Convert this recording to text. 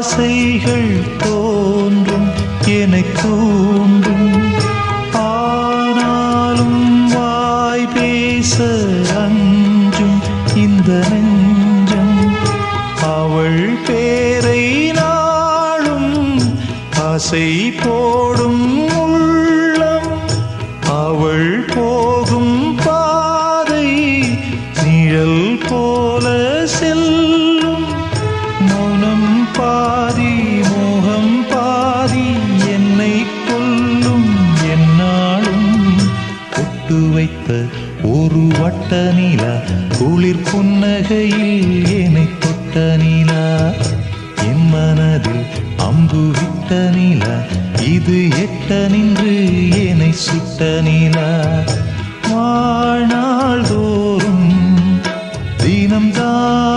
ஆசைகள் தோன்றும் எனத் தூண்டும். ஆனாலும் வாய் பேச அஞ்சும் இந்த நெஞ்சம். அவள் பேரை நாளும் ஆசை போடும் உள்ளம். அவள் போகும் பாதை நிழல் போல செல்லும். மௌனம் பாதி மோகம் பாதி என்னை கொல்லும் என்னாலும். ஒட்டு வைத்த ஒரு வட்ட நிலா குளிர் புன்னகையில் என்னை தொட்ட நிலா. என் மனதில் அம்பு விட்ட நிலா இது எட்ட நின்று என்னை சுட்ட நிலா. வாழ்நாள் தோறும் தினம்தான்